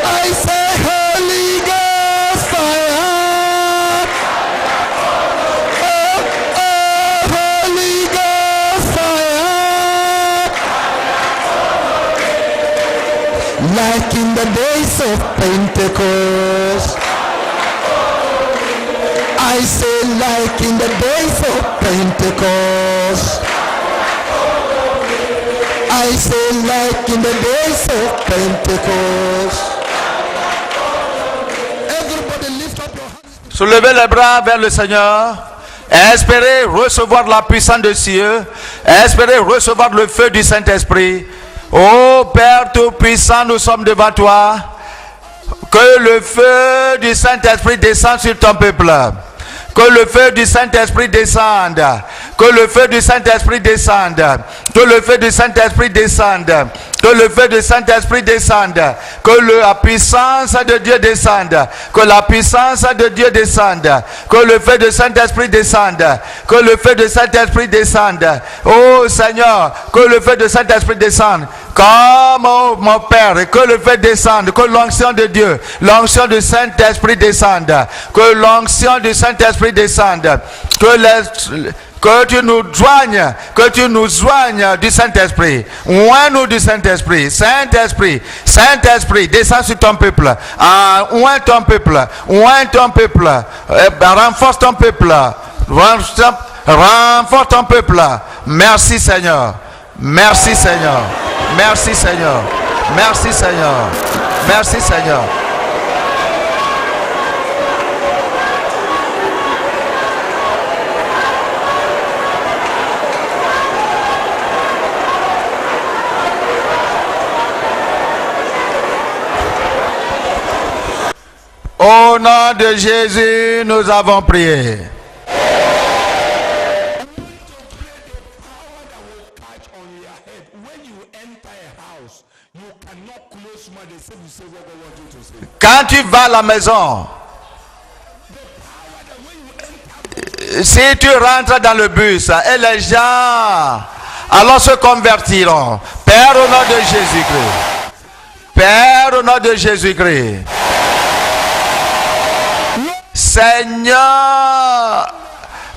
I say Holy Ghost fire. Oh, Holy Ghost fire. Like in the days of Pentecost. I say like in the days of Pentecost. I say like in the days of Pentecost. Everybody lift up your hands. Soulevez les bras vers le Seigneur. Espérez recevoir la puissance de Dieu. Espérez recevoir le feu du Saint-Esprit. Ô Père Tout-Puissant, nous sommes devant toi. Que le feu du Saint-Esprit descende sur ton peuple. Que le feu du Saint-Esprit descende. Que le feu du Saint-Esprit descende. Que le feu du Saint-Esprit descende. Que le feu du Saint-Esprit descende. Que la puissance de Dieu descende. Que la puissance de Dieu descende. Que le feu du Saint-Esprit descende. Que le feu du Saint-Esprit descende. Oh Seigneur, que le feu du Saint-Esprit descende. Comme mon Père, que le feu descende. Que l'onction de Dieu, l'onction du Saint-Esprit descende. Que l'onction du Saint-Esprit descende. Que tu nous joignes du Saint-Esprit. Oins-nous du Saint-Esprit. Saint-Esprit, Saint-Esprit, descends sur ton peuple. Oins ton peuple. Oins ton peuple. Renforce ton peuple. Renforce ton peuple. Merci Seigneur. Merci Seigneur. Merci Seigneur. Merci Seigneur. Merci Seigneur. Au nom de Jésus, nous avons prié. Quand tu vas à la maison, si tu rentres dans le bus et les gens alors se convertiront, Père au nom de Jésus-Christ, Père au nom de Jésus-Christ, Seigneur,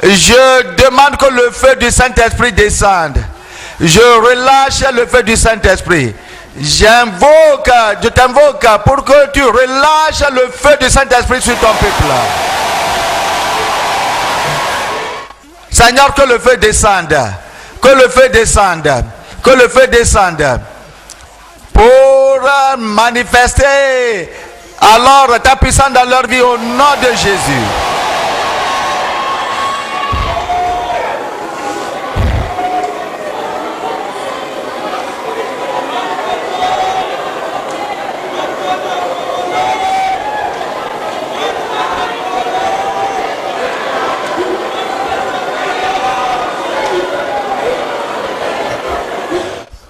je demande que le feu du Saint-Esprit descende. Je relâche le feu du Saint-Esprit. Je t'invoque pour que tu relâches le feu du Saint-Esprit sur ton peuple. Seigneur, que le feu descende. Que le feu descende. Que le feu descende. Pour manifester alors ta puissance dans leur vie au nom de Jésus.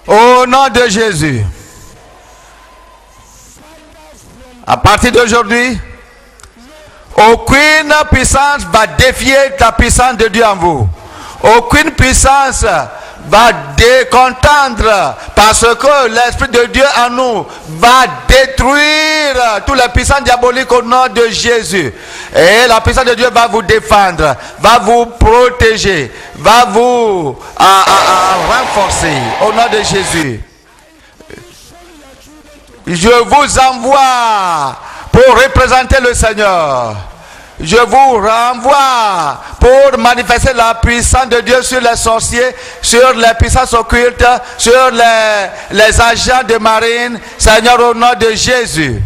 Au nom de Jésus. À partir d'aujourd'hui, aucune puissance va défier la puissance de Dieu en vous. Aucune puissance va décontendre parce que l'Esprit de Dieu en nous va détruire toute la puissance diabolique au nom de Jésus. Et la puissance de Dieu va vous défendre, va vous protéger, va vous renforcer au nom de Jésus. Je vous envoie pour représenter le Seigneur. Je vous renvoie pour manifester la puissance de Dieu sur les sorciers, sur les puissances occultes, sur les agents de marine. Seigneur, au nom de Jésus.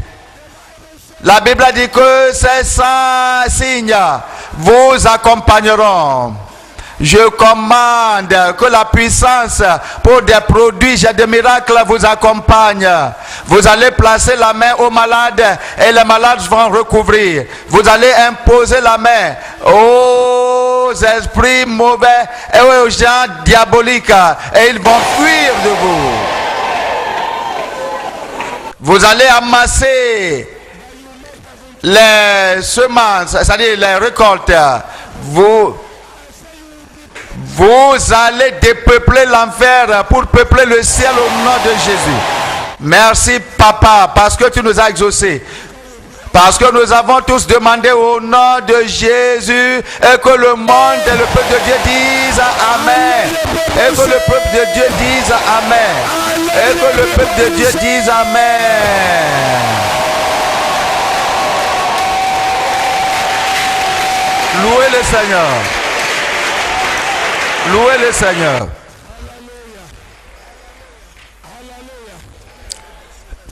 La Bible dit que ces signes vous accompagneront. Je commande que la puissance pour des prodiges et des miracles vous accompagne. Vous allez placer la main aux malades et les malades vont recouvrir. Vous allez imposer la main aux esprits mauvais et aux gens diaboliques et ils vont fuir de vous. Vous allez amasser les semences, c'est-à-dire les récoltes. Vous allez dépeupler l'enfer pour peupler le ciel au nom de Jésus. Merci Papa parce que tu nous as exaucés. Parce que nous avons tous demandé au nom de Jésus et que le monde et le peuple de Dieu disent Amen. Et que le peuple de Dieu dise Amen. Et que le peuple de Dieu dise Amen. Louez le Seigneur. Louez le Seigneur.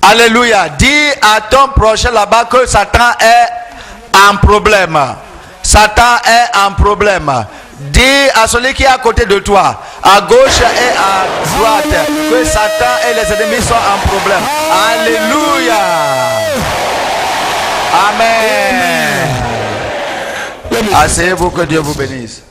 Alléluia. Dis à ton prochain là-bas que Satan est en problème. Satan est en problème. Dis à celui qui est à côté de toi, à gauche et à droite, que Satan et les ennemis sont en problème. Alléluia. Amen. Asseyez-vous, que Dieu vous bénisse.